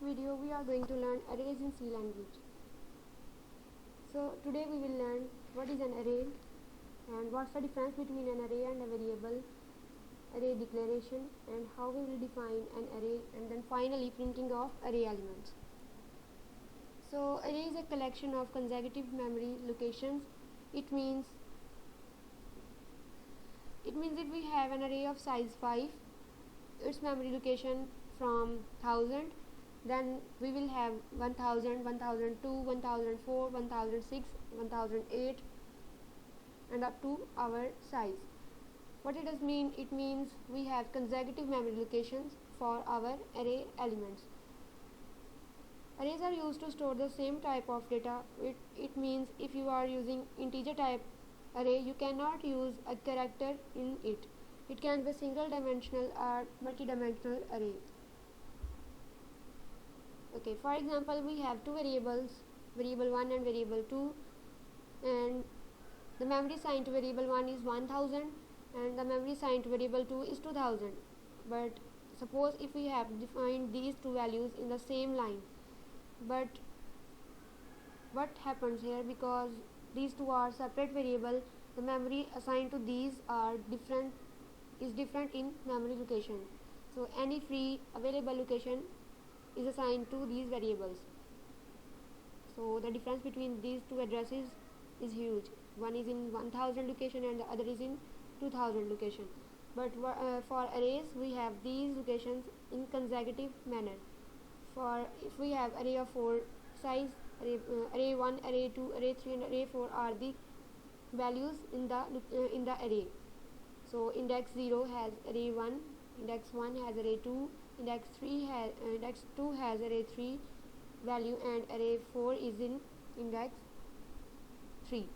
video we are going to learn arrays in C language. So today we will learn what is an array and what's the difference between an array and a variable, array declaration, and how we will define an array, and then finally printing of array elements. So array is a collection of consecutive memory locations. It means if we have an array of size 5, its memory location from 1000, then we will have 1000, 1002, 1004, 1006, 1008 and up to our size. What it does mean? It means we have consecutive memory locations for our array elements. Arrays are used to store the same type of data. It means if you are using integer type array, you cannot use a character in it. It can be single dimensional or multi-dimensional array. Okay, for example, we have two variables, variable 1 and variable 2, and the memory assigned to variable 1 is 1000 and the memory assigned to variable 2 is 2000. But suppose if we have defined these two values in the same line, but what happens here, because these two are separate variable, the memory assigned to these is different in memory location. So any free available location is assigned to these variables. So the difference between these two addresses is huge. One is in 1000 location and the other is in 2000 location. But for arrays we have these locations in consecutive manner. For if we have array of 4 size, array 1, array 2, array 3 and array 4 are the values in the array. So index 0 has array 1, index 1 has array 2, index 2 has array 3 value, and array 4 is in index 3.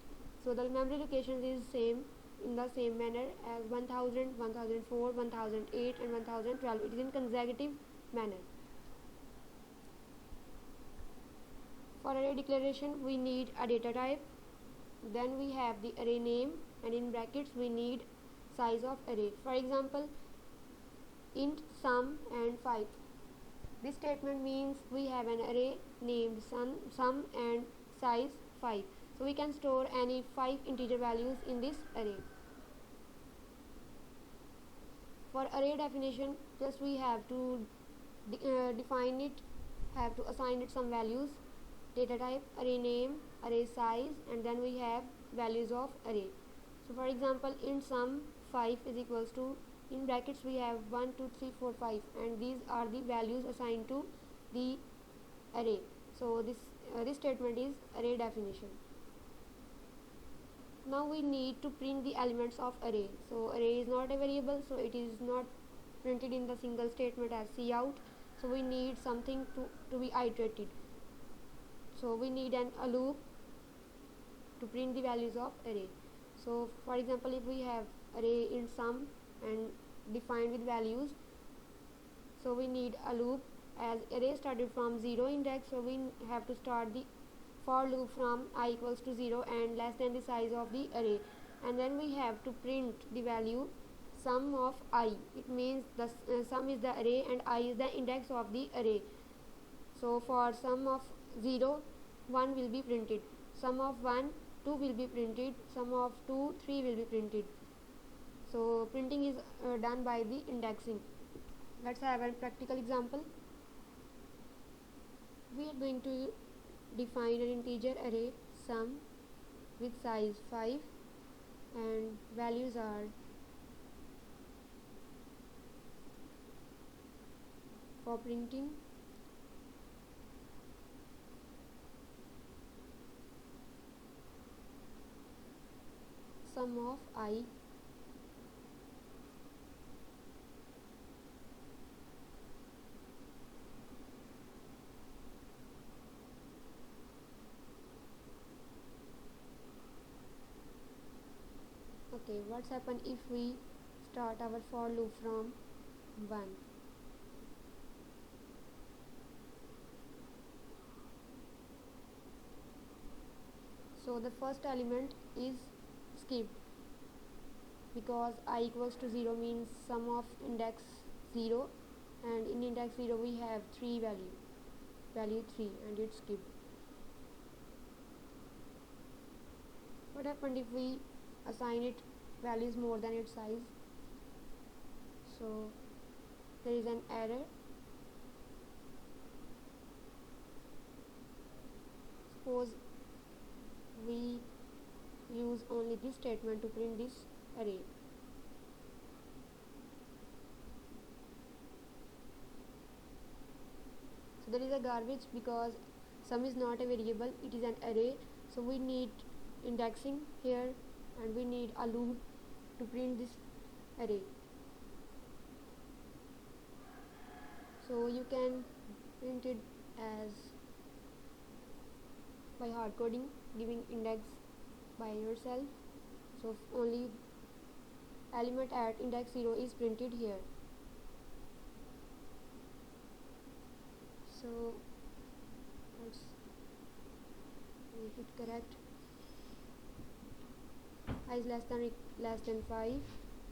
So the memory locations is same in the same manner as 1000, 1004, 1008 and 1012. It is in consecutive manner. For array declaration we need a data type, then we have the array name, and in brackets we need size of array. For example, int sum and 5. This statement means we have an array named sum and size 5. So we can store any 5 integer values in this array. For array definition, just we have to define it, have to assign it some values, data type, array name, array size, and then we have values of array. So for example, int sum 5 is equals to, in brackets we have 1 2 3 4 5, and these are the values assigned to the array. So this statement is array definition. Now we need to print the elements of array. So array is not a variable, so it is not printed in the single statement as cout. So we need something to be iterated. So we need a loop to print the values of array. So for example, if we have array int sum and defined with values, so we need a loop. As array started from 0 index, so we have to start the for loop from I equals to 0 and less than the size of the array, and then we have to print the value sum of I. It means the sum is the array and I is the index of the array. So for sum of 0, 1 will be printed, sum of 1, 2 will be printed, sum of 2, 3 will be printed. So printing is done by the indexing. Let's have a practical example. We are going to define an integer array sum with size 5 and values are for printing sum of I Okay, what's happen if we start our for loop from 1? So the first element is skipped because I equals to 0 means sum of index 0, and in index 0 we have 3 value. value 3 and it skipped. What happened if we assign it values more than its size? So there is an error. Suppose we use only this statement to print this array. So there is a garbage because sum is not a variable, it is an array. So we need indexing here and we need a loop to print this array. So you can print it as by hard coding, giving index by yourself. So only element at index 0 is printed here. So let's make it correct. I is less than 5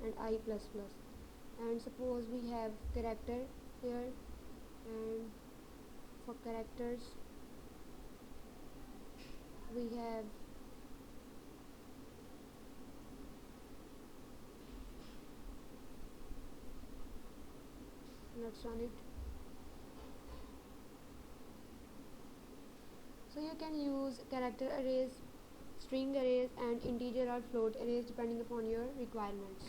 and I plus plus. And suppose we have character here, and for characters we have let's run it. So you can use character arrays, string arrays and integer or float arrays depending upon your requirements.